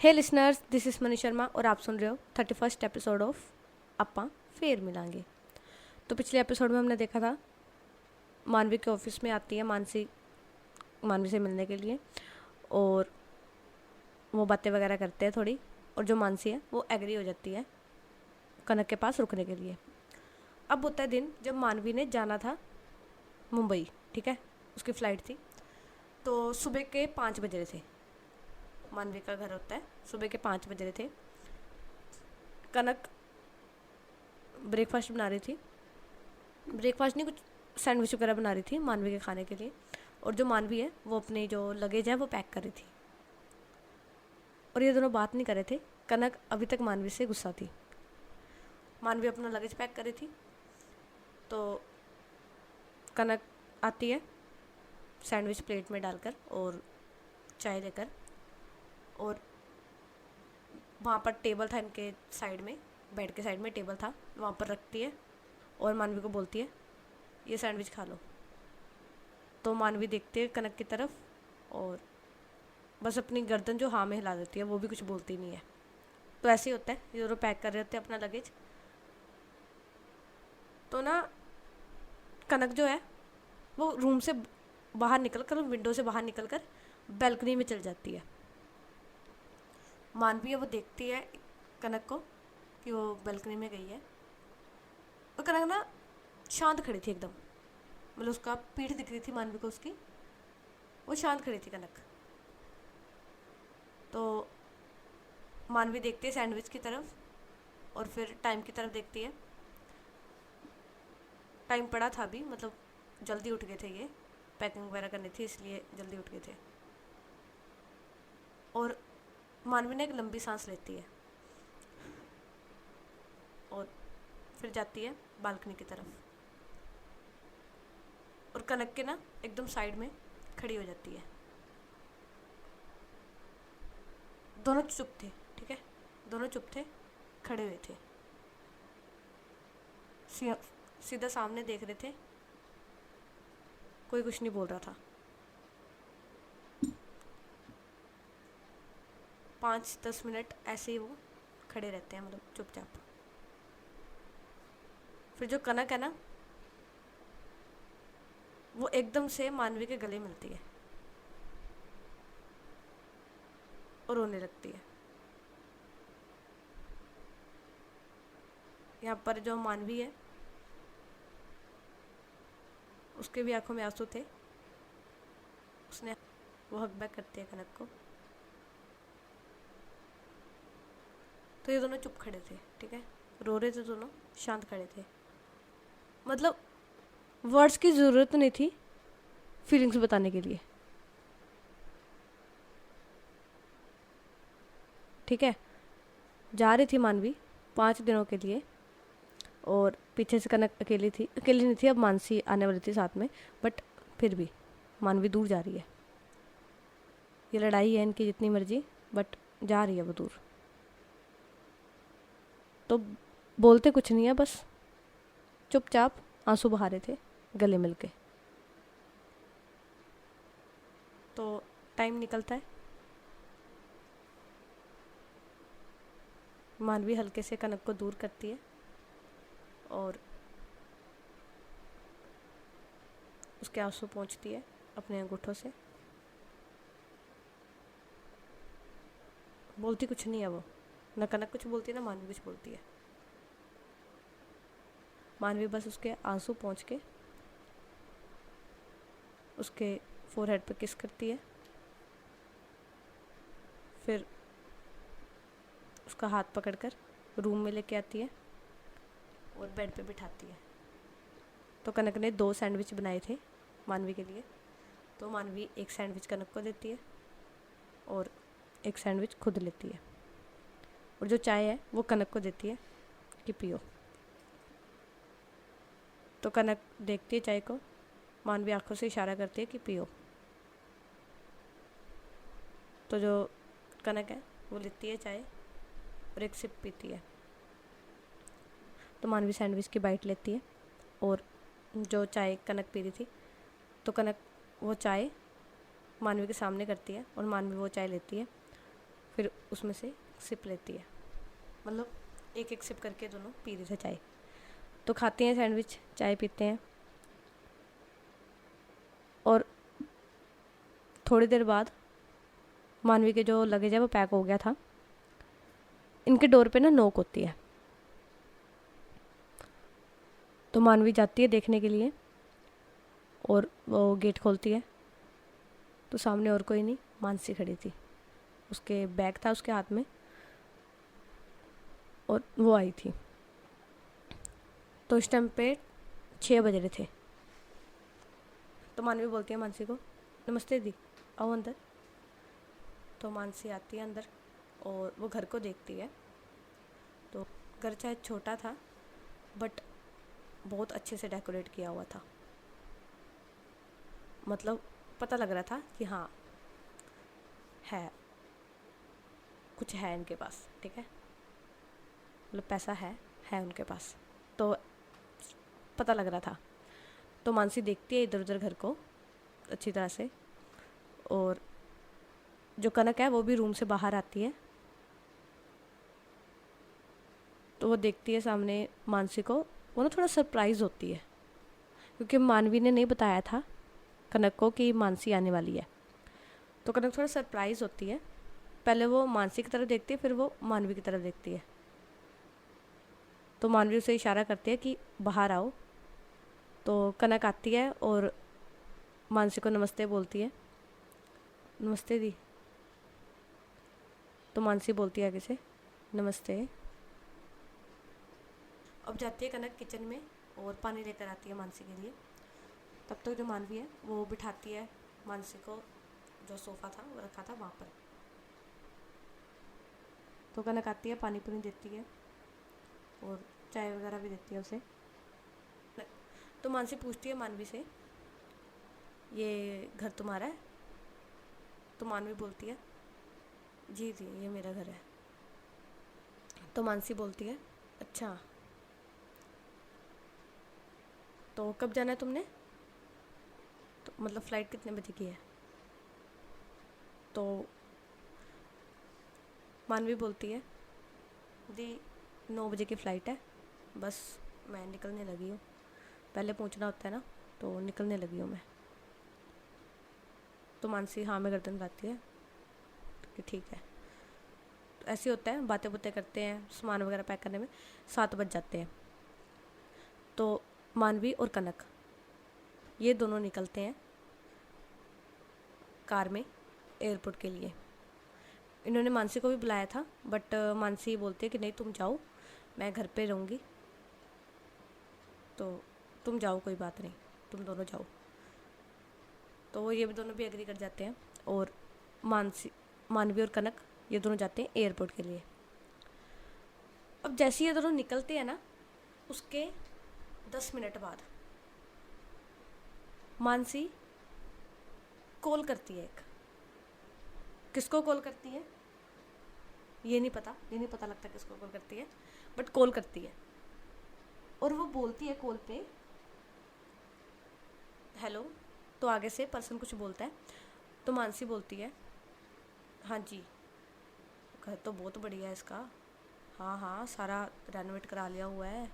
Hey listeners, this is Mani Sharma और आप सुन रहे हो 31st एपिसोड ऑफ अप्पा फेर मिलांगे। तो पिछले एपिसोड में हमने देखा था मानवी के ऑफिस में आती है मानवी से मिलने के लिए और वो बातें वगैरह करते हैं थोड़ी, और जो मानसी है वो एग्री हो जाती है कनक के पास रुकने के लिए। अब होता है दिन जब मानवी ने जाना था मुंबई, ठीक है, उसकी फ़्लाइट थी। तो सुबह के 5 बज रहे थे, मानवी का घर होता है, सुबह के 5 बज रहे थे। कनक ब्रेकफास्ट बना रही थी, ब्रेकफास्ट नहीं, कुछ सैंडविच वगैरह बना रही थी मानवी के खाने के लिए। और जो मानवी है वो अपनी जो लगेज है वो पैक कर रही थी, और ये दोनों बात नहीं कर रहे थे। कनक अभी तक मानवी से गुस्सा थी। मानवी अपना लगेज पैक कर रही थी, तो कनक आती है सैंडविच प्लेट में डालकर और चाय लेकर, और वहाँ पर टेबल था इनके साइड में, बेड के साइड में टेबल था, वहाँ पर रखती है और मानवी को बोलती है ये सैंडविच खा लो। तो मानवी देखती है कनक की तरफ और बस अपनी गर्दन जो हाँ में हिला देती है, वो भी कुछ बोलती नहीं है। तो ऐसे ही होता है, ये दोनों पैक कर रहे होते हैं अपना लगेज। तो ना कनक जो है वो रूम से बाहर निकल कर, विंडो से बाहर निकल कर बैल्कनी में चल जाती है। मानवी है वो देखती है कनक को कि वो बैल्कनी में गई है, और कनक ना शांत खड़ी थी एकदम, मतलब उसका पीठ दिख रही थी मानवी को उसकी, वो शांत खड़ी थी कनक। तो मानवी देखती है सैंडविच की तरफ और फिर टाइम की तरफ देखती है। टाइम पड़ा था भी, मतलब जल्दी उठ गए थे, ये पैकिंग वगैरह करनी थी इसलिए जल्दी उठ गए थे। और मानवी ने एक लंबी सांस लेती है और फिर जाती है बालकनी की तरफ, और कनक के ना एकदम साइड में खड़ी हो जाती है। दोनों चुप थे, ठीक है, दोनों चुप थे, खड़े हुए थे, सीधा सामने देख रहे थे, कोई कुछ नहीं बोल रहा था। 5-10 मिनट ऐसे ही वो खड़े रहते हैं, मतलब चुपचाप। फिर जो कनक है ना वो एकदम से मानवी के गले मिलती है और रोने लगती है। यहाँ पर जो मानवी है उसके भी आंखों में आंसू थे, उसने वो हक बैक करती है कनक को। तो ये दोनों चुप खड़े थे, ठीक है, रो रहे थे दोनों, शांत खड़े थे, मतलब वर्ड्स की ज़रूरत नहीं थी फीलिंग्स बताने के लिए, ठीक है। जा रही थी मानवी 5 दिनों के लिए, और पीछे से कनक अकेली नहीं थी, अब मानसी आने वाली थी साथ में, बट फिर भी मानवी दूर जा रही है। ये लड़ाई है इनकी जितनी मर्जी, बट जा रही है वो दूर। तो बोलते कुछ नहीं है, बस चुपचाप आंसू बहा रहे थे गले मिलके। तो टाइम निकलता है, मानवी हल्के से कनक को दूर करती है और उसके आंसू पोंछती है अपने अंगूठों से। बोलती कुछ नहीं है वो, ना कनक कुछ बोलती है ना मानवी कुछ बोलती है। मानवी बस उसके आंसू पोंछ के उसके फोरहेड पे किस करती है, फिर उसका हाथ पकड़कर रूम में लेके आती है और बेड पे बिठाती है। तो कनक ने 2 सैंडविच बनाए थे मानवी के लिए, तो मानवी एक सैंडविच कनक को देती है और एक सैंडविच खुद लेती है, और जो चाय है वो कनक को देती है कि पियो। तो कनक देखती है चाय को, मानवी आंखों से इशारा करती है कि पियो। तो जो कनक है वो लेती है चाय और एक सिप पीती है। तो मानवी सैंडविच की बाइट लेती है और जो चाय कनक पी रही थी, तो कनक वो चाय मानवी के सामने करती है और मानवी वो चाय लेती है फिर उसमें से सिप लेती है, मतलब एक एक सिप करके दोनों पी रहे थे चाय। तो खाते हैं सैंडविच, चाय पीते हैं, और थोड़ी देर बाद मानवी के जो लगेज है वो पैक हो गया था। इनके डोर पे ना नोक होती है, तो मानवी जाती है देखने के लिए और वो गेट खोलती है तो सामने और कोई नहीं, मानसी खड़ी थी। उसके बैग था उसके हाथ में और वो आई थी। तो इस टाइम पे 6 बज रहे थे। तो मानवी बोलती है मानसी को, नमस्ते दी, आओ अंदर। तो मानसी आती है अंदर और वो घर को देखती है। तो घर चाहे छोटा था बट बहुत अच्छे से डेकोरेट किया हुआ था, मतलब पता लग रहा था कि हाँ है, कुछ है इनके पास, ठीक है, मतलब पैसा है उनके पास, तो पता लग रहा था। तो मानसी देखती है इधर उधर घर को अच्छी तरह से, और जो कनक है वो भी रूम से बाहर आती है। तो वो देखती है सामने मानसी को, वो ना थोड़ा सरप्राइज़ होती है क्योंकि मानवी ने नहीं बताया था कनक को कि मानसी आने वाली है। तो कनक थोड़ा सरप्राइज़ होती है, पहले वो मानसी की तरफ देखती है, फिर वो मानवी की तरफ देखती है। तो मानवी उसे इशारा करती है कि बाहर आओ। तो कनक आती है और मानसी को नमस्ते बोलती है, नमस्ते दी। तो मानसी बोलती है आगे से, नमस्ते। अब जाती है कनक किचन में और पानी लेकर आती है मानसी के लिए। तब तक जो मानवी है वो बिठाती है मानसी को, जो सोफ़ा था वो रखा था वहाँ पर। तो कनक आती है, पानी पूरी देती है और चाय वगैरह भी देती है उसे। तो मानसी पूछती है मानवी से, ये घर तुम्हारा है? तो मानवी बोलती है, जी जी ये मेरा घर है। तो मानसी बोलती है, अच्छा तो कब जाना है तुमने? तो मतलब फ़्लाइट कितने बजे की है? तो मानवी बोलती है, दी 9 बजे की फ़्लाइट है, बस मैं निकलने लगी हूँ, पहले पहुँचना होता है ना, तो निकलने लगी हूँ मैं। तो मानसी हाँ में गर्दन हिलाती है कि ठीक है। तो ऐसे होता है, बातें बुतें करते हैं, सामान वगैरह पैक करने में 7 बज जाते हैं। तो मानवी और कनक ये दोनों निकलते हैं कार में एयरपोर्ट के लिए। इन्होंने मानसी को भी बुलाया था बट मानसी बोलती है कि नहीं तुम जाओ, मैं घर पे रहूँगी, तो तुम जाओ, कोई बात नहीं, तुम दोनों जाओ। तो ये भी दोनों भी एग्री कर जाते हैं और मानवी और कनक ये दोनों जाते हैं एयरपोर्ट के लिए। अब जैसे ये दोनों निकलते हैं ना, उसके 10 मिनट बाद मानसी कॉल करती है एक। किसको कॉल करती है ये नहीं पता लगता किसको कॉल करती है, बट कॉल करती है। और वो बोलती है कॉल पे, हेलो। तो आगे से पर्सन कुछ बोलता है, तो मानसी बोलती है, हाँ जी घर तो बहुत बढ़िया है इसका, हाँ हाँ सारा रेनोवेट करा लिया हुआ है,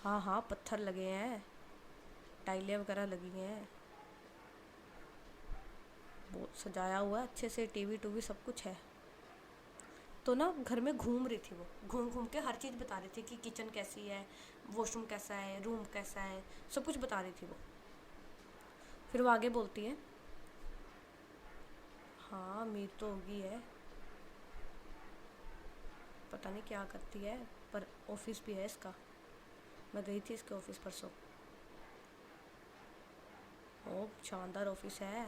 हाँ हाँ पत्थर लगे हैं, टाइलें वगैरह लगी हैं, बहुत सजाया हुआ है अच्छे से, टीवी टूवी सब कुछ है। तो ना घर में घूम रही थी वो, घूम घूम के हर चीज़ बता रही थी कि किचन कैसी है, वॉशरूम कैसा है, रूम कैसा है, सब कुछ बता रही थी वो। फिर वो आगे बोलती है, हाँ अमीर तो होगी है, पता नहीं क्या करती है, पर ऑफिस भी है इसका, मैं गई थी इसके ऑफिस परसों, ओ शानदार ऑफिस है,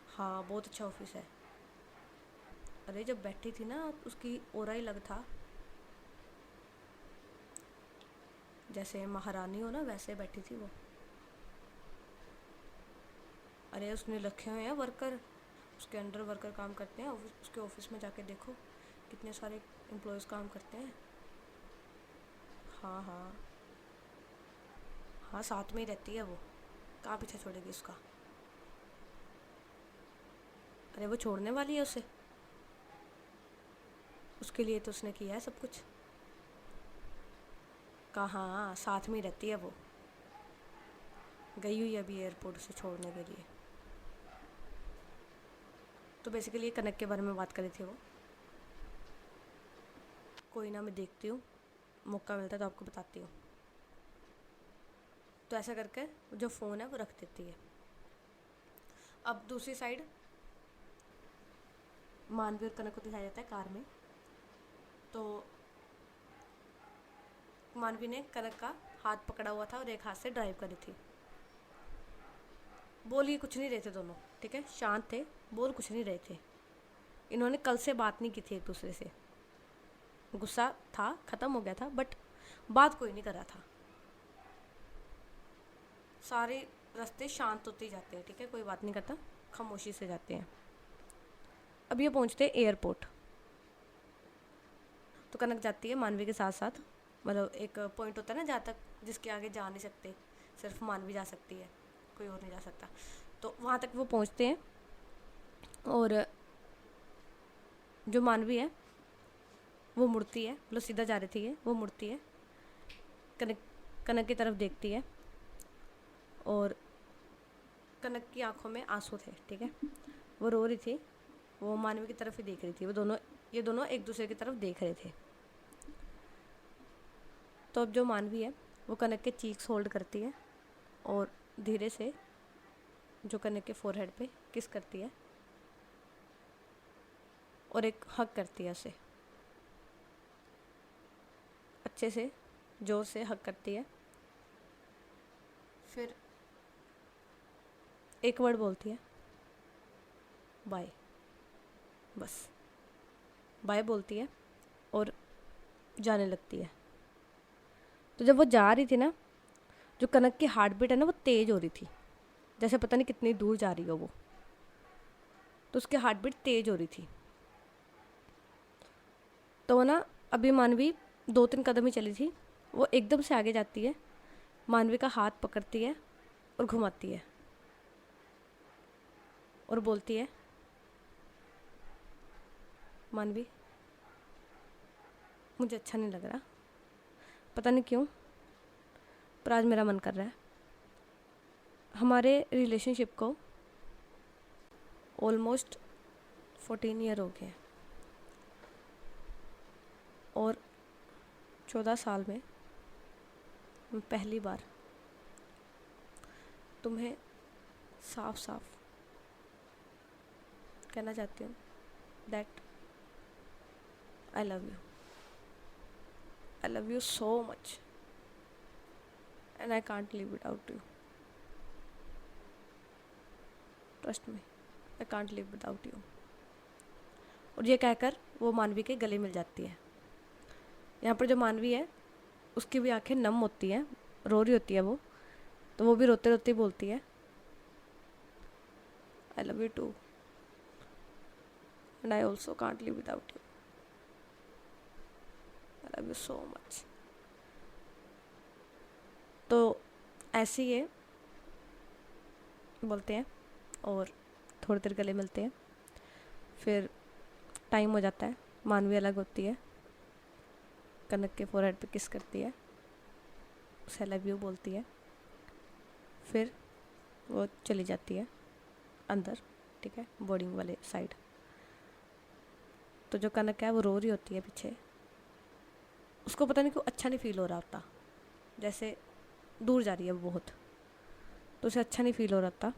हाँ बहुत अच्छा ऑफिस है। अरे जब बैठी थी ना उसकी ओरा ही अलग था, जैसे महारानी हो ना वैसे बैठी थी वो। अरे उसने रखे हुए हैं वर्कर, उसके अंडर वर्कर काम करते हैं, उसके ऑफिस में जाके देखो कितने सारे एम्प्लॉयज़ काम करते हैं। हाँ हाँ हाँ साथ में ही रहती है वो, कहाँ पीछे छोड़ेगी उसका। अरे वो छोड़ने वाली है उसे, उसके लिए तो उसने किया है सब कुछ। कहाँ, साथ में ही रहती है वो, गई हुई है अभी एयरपोर्ट उसे छोड़ने के लिए। तो बेसिकली कनक के बारे में बात करी थी वो। कोई ना, मैं देखती हूँ, मौका मिलता है तो आपको बताती हूँ। तो ऐसा करके जो फ़ोन है वो रख देती है। अब दूसरी साइड मानवी और कनक को दिखाया जाता है कार में। तो मानवी ने कनक का हाथ पकड़ा हुआ था और एक हाथ से ड्राइव करी थी। बोल ये कुछ नहीं रहे थे दोनों, ठीक है, शांत थे, बोल कुछ नहीं रहे थे। इन्होंने कल से बात नहीं की थी एक दूसरे से, गुस्सा था, ख़त्म हो गया था, बट बात कोई नहीं कर रहा था। सारे रास्ते शांत होते जाते हैं, ठीक है, कोई बात नहीं करता, खामोशी से जाते हैं। अब ये पहुंचते हैं एयरपोर्ट। तो कनक जाती है मानवी के साथ साथ, मतलब एक पॉइंट होता है ना जहाँ तक जिसके आगे जा नहीं सकते, सिर्फ मानवी जा सकती है, कोई और नहीं जा सकता। तो वहाँ तक वो पहुँचते हैं और जो मानवी है वो मुड़ती है, मतलब सीधा जा रही थी ये, वो मुड़ती है, कनक कनक की तरफ देखती है और कनक की आंखों में आंसू थे, ठीक है, वो रो रही थी, वो मानवी की तरफ ही देख रही थी। ये दोनों एक दूसरे की तरफ देख रहे थे। तो अब जो मानवी है वो कनक के चीक्स होल्ड करती है और धीरे से जो कनक के फोरहेड पे किस करती है और एक हग करती है उसे, अच्छे से जोर से हग करती है। फिर एक वर्ड बोलती है, बाय, बस बाय बोलती है और जाने लगती है। तो जब वो जा रही थी ना, जो कनक की हार्ट बीट है ना वो तेज़ हो रही थी, जैसे पता नहीं कितनी दूर जा रही हो वो, तो उसकी हार्ट बीट तेज़ हो रही थी। तो वो ना, अभी मानवी 2-3 कदम ही चली थी, वो एकदम से आगे जाती है, मानवी का हाथ पकड़ती है और घुमाती है और बोलती है, मानवी मुझे अच्छा नहीं लग रहा, पता नहीं क्यों, पर आज मेरा मन कर रहा है। हमारे रिलेशनशिप को ऑलमोस्ट 14 ईयर हो गए और 14 साल में मैं पहली बार तुम्हें साफ साफ कहना चाहती हूँ that I love you so much and I can't live without you, trust me, I can't live without you. और ये कहकर वो मानवी के गले मिल जाती है। यहाँ पर जो मानवी है उसकी भी आंखें नम होती हैं, रो रही होती है वो, तो वो भी रोते रोते बोलती है, I love you too and I also can't live without you, I love you so much. तो ऐसे ही ये बोलते हैं और थोड़ी देर गले मिलते हैं। फिर टाइम हो जाता है, मानवी अलग होती है, कनक के फोरहेड पे किस करती है, उसे आई लव यू बोलती है, फिर वो चली जाती है अंदर, ठीक है, बोर्डिंग वाले साइड। तो जो कनक है वो रो रही होती है पीछे, उसको पता नहीं क्यों अच्छा नहीं फील हो रहा होता, जैसे दूर जा रही है वो बहुत, तो उसे अच्छा नहीं फील हो रहा था।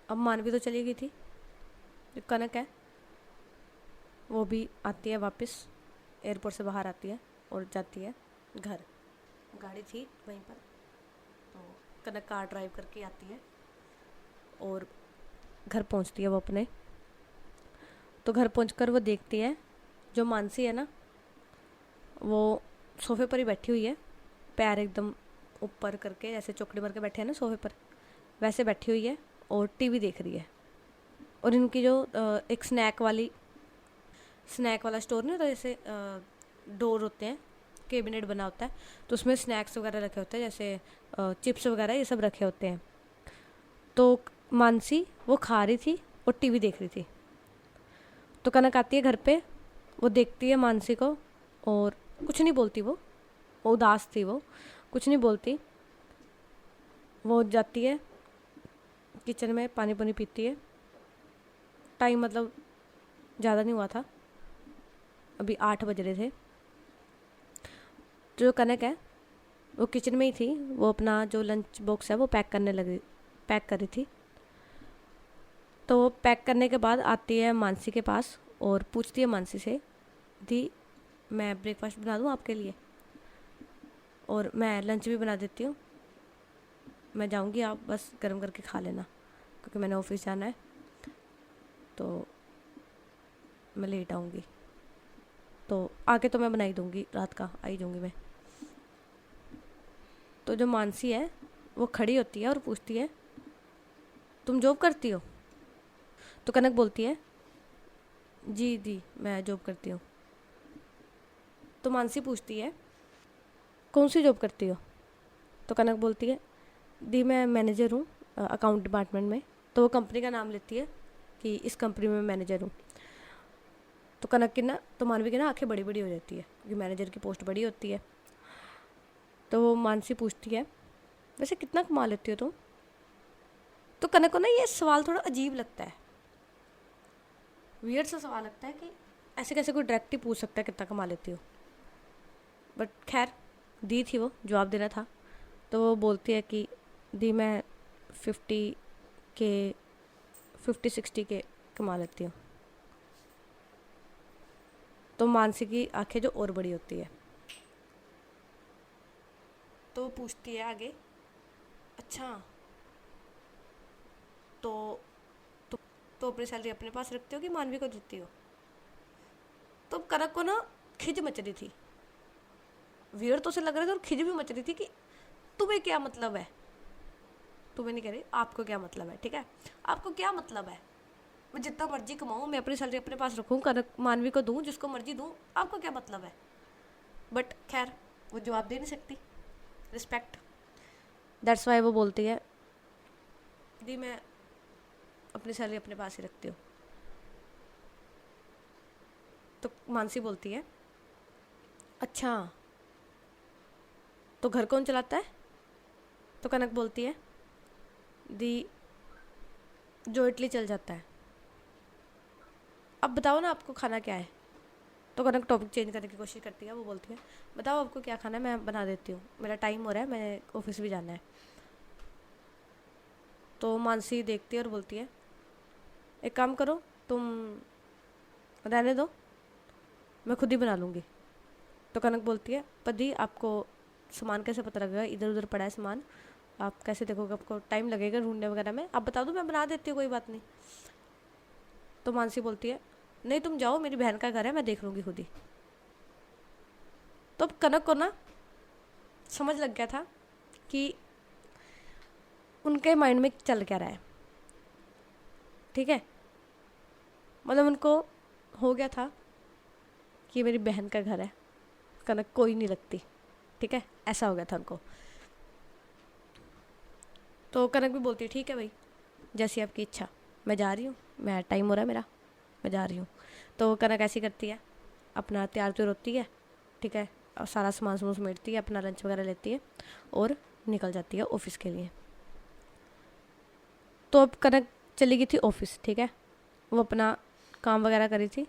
अब मानवी तो चली गई थी, जो कनक है वो भी आती है वापस, एयरपोर्ट से बाहर आती है और जाती है घर। गाड़ी थी वहीं पर, तो कनक कार ड्राइव करके आती है और घर पहुंचती है वो अपने। तो घर पहुंचकर वो देखती है जो मानसी है ना, वो सोफे पर ही बैठी हुई है, पैर एकदम ऊपर करके, जैसे चौकड़ी मार के बैठे हैं ना सोफे पर, वैसे बैठी हुई है और टीवी देख रही है। और इनकी जो एक स्नैक वाला स्टोर नहीं होता, जैसे डोर होते हैं, कैबिनेट बना होता है, तो उसमें स्नैक्स वगैरह रखे होते हैं, जैसे चिप्स वगैरह ये सब रखे होते हैं। तो मानसी वो खा रही थी और टीवी देख रही थी। तो कनक आती है घर पे, वो देखती है मानसी को और कुछ नहीं बोलती। वो उदास थी, वो कुछ नहीं बोलती। वो जाती है किचन में, पानी पानी पीती है। टाइम मतलब ज़्यादा नहीं हुआ था, अभी 8 बज रहे थे। जो कनक है वो किचन में ही थी, वो अपना जो लंच बॉक्स है वो पैक कर रही थी। तो वो पैक करने के बाद आती है मानसी के पास और पूछती है मानसी से, दी मैं ब्रेकफास्ट बना दूँ आपके लिए, और मैं लंच भी बना देती हूँ, मैं जाऊँगी, आप बस गर्म करके खा लेना, क्योंकि मैंने ऑफिस जाना है तो मैं लेट आऊँगी। तो आके तो मैं बनाई दूँगी, रात का आई जाऊँगी मैं। तो जो मानसी है वो खड़ी होती है और पूछती है, तुम जॉब करती हो? तो कनक बोलती है, जी दी मैं जॉब करती हूँ। तो मानसी पूछती है, कौन सी जॉब करती हो? तो कनक बोलती है, दी मैं मैनेजर हूँ अकाउंट डिपार्टमेंट में। तो वो कंपनी का नाम लेती है कि इस कंपनी में मैनेजर हूँ। तो कनक की ना, तो मानवी की ना आंखें बड़ी बड़ी हो जाती है, क्योंकि मैनेजर की पोस्ट बड़ी होती है। तो वो मानसी पूछती है, वैसे कितना कमा लेती हो तुम? तो कनक को ना ये सवाल थोड़ा अजीब लगता है, वियर्ड सा सवाल लगता है कि ऐसे कैसे कोई डायरेक्ट ही पूछ सकता है कितना कमा लेती हो। बट खैर दी थी, वो जवाब देना था। तो वो बोलती है कि दी मैं 50 के कमा लेती हूँ। तो मानसी की आंखें जो और बड़ी होती है, तो वो पूछती है आगे, अच्छा तो तो, तो अपनी सैलरी अपने पास रखती हो कि मानवी को देती हो? तो कनक को ना खिज मच रही थी, वियर्ड तो उसे लग रहा था और खिज भी मच रही थी कि तुम्हें क्या मतलब है, तुम्हें नहीं कह रही, आपको क्या मतलब है, ठीक है, आपको क्या मतलब है, मैं जितना मर्जी कमाऊँ, मैं अपनी सैलरी अपने पास रखूँ, कनक मानवी को दूँ, जिसको मर्जी दूँ, आपको क्या मतलब है? बट खैर वो जवाब दे नहीं सकती, रिस्पेक्ट, दैट्स वाई वो बोलती है, दी मैं अपनी सैलरी अपने पास ही रखती हूँ। तो मानसी बोलती है, अच्छा तो घर कौन चलाता है? तो कनक बोलती है, दी जो इडली चल जाता है। अब बताओ ना आपको खाना क्या है? तो कनक टॉपिक चेंज करने की कोशिश करती है, वो बोलती है, बताओ आपको क्या खाना है, मैं बना देती हूँ, मेरा टाइम हो रहा है, मैं ऑफिस भी जाना है। तो मानसी देखती है और बोलती है, एक काम करो, तुम रहने दो, मैं खुद ही बना लूँगी। तो कनक बोलती है, पति आपको सामान कैसे पता लगेगा, इधर उधर पड़ा है सामान, आप कैसे देखोगे, आपको टाइम लगेगा ढूंढने वगैरह में, आप बता दो मैं बना देती हूँ, कोई बात नहीं। तो मानसी बोलती है, नहीं तुम जाओ, मेरी बहन का घर है, मैं देख लूँगी खुद ही। तो अब कनक को ना समझ लग गया था कि उनके माइंड में चल क्या रहा है, ठीक है, मतलब उनको हो गया था कि मेरी बहन का घर है, कनक कोई नहीं लगती, ठीक है, ऐसा हो गया था उनको। तो कनक भी बोलती है, ठीक है भाई, जैसी आपकी इच्छा, मैं जा रही हूँ, मैं टाइम हो रहा है मेरा, मैं जा रही हूँ। तो कनक ऐसी करती है, अपना तैयार तो होती है, ठीक है, और सारा सामान समेटती है, अपना लंच वगैरह लेती है और निकल जाती है ऑफिस के लिए। तो अब कनक चली गई थी ऑफिस, ठीक है, वो अपना काम वगैरह करी थी।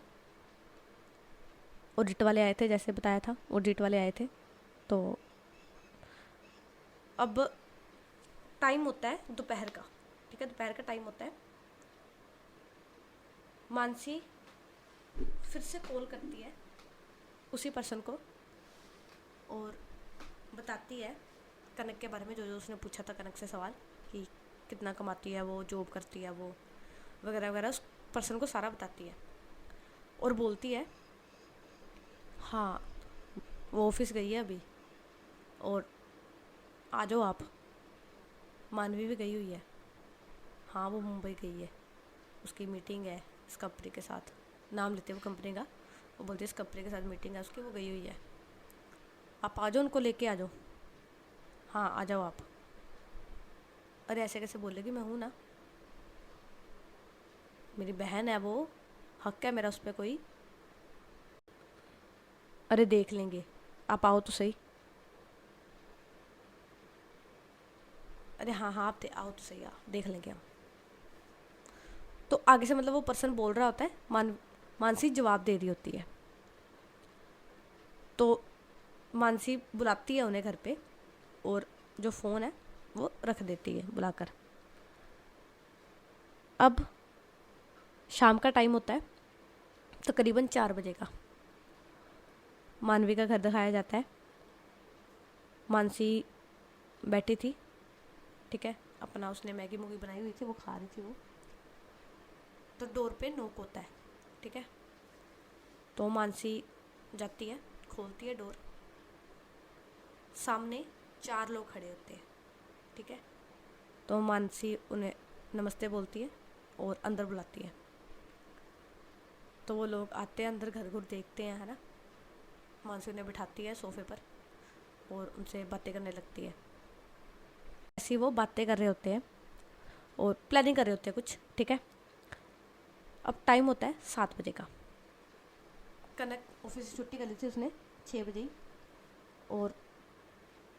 ऑडिट वाले आए थे, जैसे बताया था ऑडिट वाले आए थे। तो अब टाइम होता है दोपहर का, ठीक है, दोपहर का टाइम होता है। मानसी फिर से कॉल करती है उसी पर्सन को और बताती है कनक के बारे में, जो जो उसने पूछा था कनक से सवाल, कि कितना कमाती है वो, जॉब करती है वो, वगैरह वगैरह, उस पर्सन को सारा बताती है और बोलती है, हाँ वो ऑफिस गई है अभी, और आ जाओ आप, मानवी भी गई हुई है, हाँ वो मुंबई गई है, उसकी मीटिंग है इस कंपनी के साथ, नाम लेते वो कंपनी का, वो बोलती है इस कंपनी के साथ मीटिंग है उसकी, वो गई हुई है, आप आ जाओ, उनको लेके आ जाओ, हाँ आ जाओ आप। अरे ऐसे कैसे बोलेगी, मैं हूँ ना, मेरी बहन है वो, हक है मेरा उस पर कोई। अरे देख लेंगे, आप आओ तो सही। अरे हाँ हाँ, आप आओ तो सही, आप देख लेंगे हम। तो आगे से मतलब वो पर्सन बोल रहा होता है, मानसी जवाब दे रही होती है। तो मानसी बुलाती है उन्हें घर पे, और जो फ़ोन है वो रख देती है बुलाकर। अब शाम का टाइम होता है, तकरीबन 4 बजे का। मानवी का घर दिखाया जाता है। मानसी बैठी थी, ठीक है, अपना उसने मैगी मूगी बनाई हुई थी, वो खा रही थी वो। तो डोर पे नोक होता है, ठीक है। तो मानसी जाती है, खोलती है डोर। सामने 4 लोग खड़े होते हैं, ठीक है। तो मानसी उन्हें नमस्ते बोलती है और अंदर बुलाती है। तो वो लोग आते हैं अंदर, घर घुर देखते हैं, है ना। मानसी उन्हें बिठाती है सोफे पर और उनसे बातें करने लगती है। ऐसी वो बातें कर रहे होते हैं और प्लानिंग कर रहे होते हैं कुछ, ठीक है। अब टाइम होता है 7 बजे का। कनक ऑफिस से छुट्टी कर ली थी उसने 6 बजे ही, और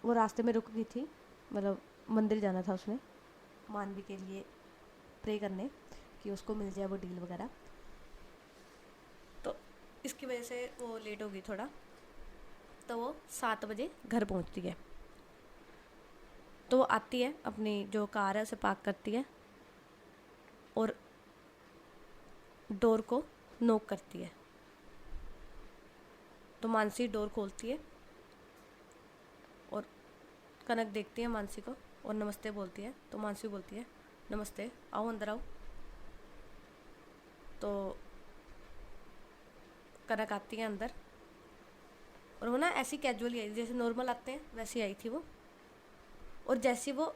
वो रास्ते में रुक गई थी, मतलब मंदिर जाना था उसने मानवी के लिए प्रे करने कि उसको मिल जाए वो डील वगैरह। तो इसकी वजह से वो लेट हो गई थोड़ा। तो वो 7 बजे घर पहुंचती है। तो वो आती है, अपनी जो कार है उसे पार्क करती है और डोर को नॉक करती है। तो मानसी डोर खोलती है और कनक देखती है मानसी को और नमस्ते बोलती है। तो मानसी बोलती है नमस्ते, आओ अंदर आओ। तो कनक आती है अंदर, और वो ना ऐसी कैजुअली आई, जैसे नॉर्मल आते हैं वैसी आई थी वो। और जैसे वो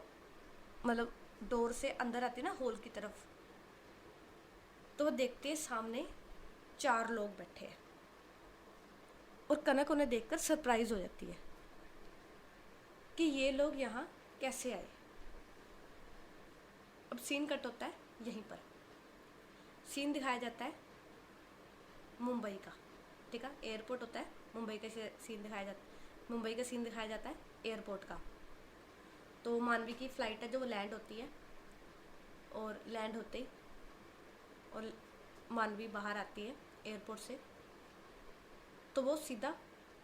मतलब डोर से अंदर आती है ना हॉल की तरफ, तो वो देखती है सामने 4 लोग बैठे हैं। और कनक उन्हें देखकर सरप्राइज हो जाती है कि ये लोग यहाँ कैसे आए। अब सीन कट होता है यहीं पर। सीन दिखाया जाता है मुंबई का, ठीक है। एयरपोर्ट होता है, मुंबई का सीन दिखाया जाता है। मुंबई का सीन दिखाया जाता है एयरपोर्ट का। तो मानवी की फ़्लाइट है जो वो लैंड होती है, और लैंड होते ही और मानवी बाहर आती है एयरपोर्ट से। तो वो सीधा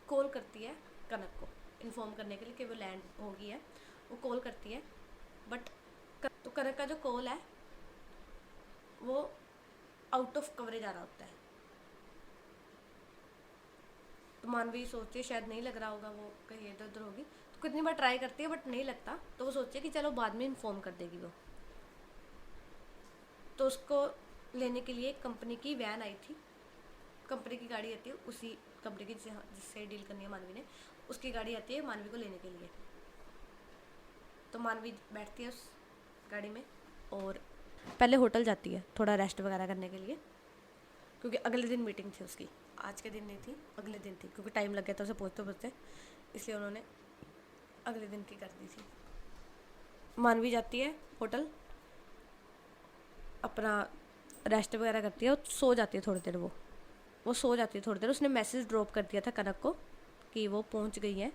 कॉल करती है कनक को इन्फॉर्म करने के लिए कि वो लैंड हो गई है। वो कॉल करती है, बट तो कनक का जो कॉल है वो आउट ऑफ कवरेज आ रहा होता है। तो मानवी सोचती है शायद नहीं लग रहा होगा, वो कहीं इधर उधर होगी। तो कितनी बार ट्राई करती है बट नहीं लगता। तो वो सोचती है कि चलो बाद में इन्फॉर्म कर देगी वो। तो उसको लेने के लिए कंपनी की वैन आई थी, कंपनी की गाड़ी आती है, उसी कंपनी की जिससे डील करनी है मानवी ने, उसकी गाड़ी आती है मानवी को लेने के लिए। तो मानवी बैठती है उस गाड़ी में और पहले होटल जाती है थोड़ा रेस्ट वगैरह करने के लिए, क्योंकि अगले दिन मीटिंग थी उसकी। आज के दिन नहीं थी, अगले दिन थी, क्योंकि टाइम लग गया था उसे पहुँचते पहुँचते, इसलिए उन्होंने अगले दिन की कर दी थी। मानवी जाती है होटल, अपना रेस्ट वगैरह करती है और सो जाती है थोड़ी देर। वो सो जाती है थोड़ी देर। उसने मैसेज ड्रॉप कर दिया था कनक को कि वो पहुंच गई है।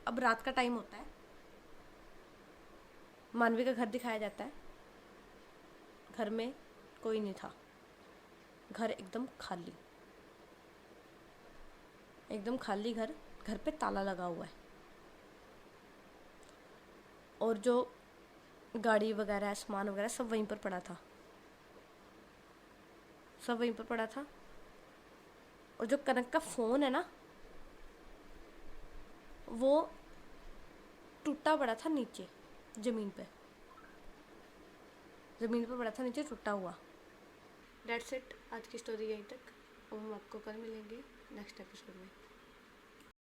अब रात का टाइम होता है, मानवी का घर दिखाया जाता है। घर में कोई नहीं था, घर एकदम खाली, एकदम खाली घर। घर पे ताला लगा हुआ है, और जो गाड़ी वगैरह सामान वगैरह सब वहीं पर पड़ा था, सब वहीं पर पड़ा था। और जो कनक का फ़ोन है ना, वो टूटा पड़ा था नीचे ज़मीन पे, ज़मीन पे पड़ा था नीचे टूटा हुआ। डेट्स इट, आज की स्टोरी यहीं तक। अब हम आपको कल मिलेंगे नेक्स्ट एपिसोड में।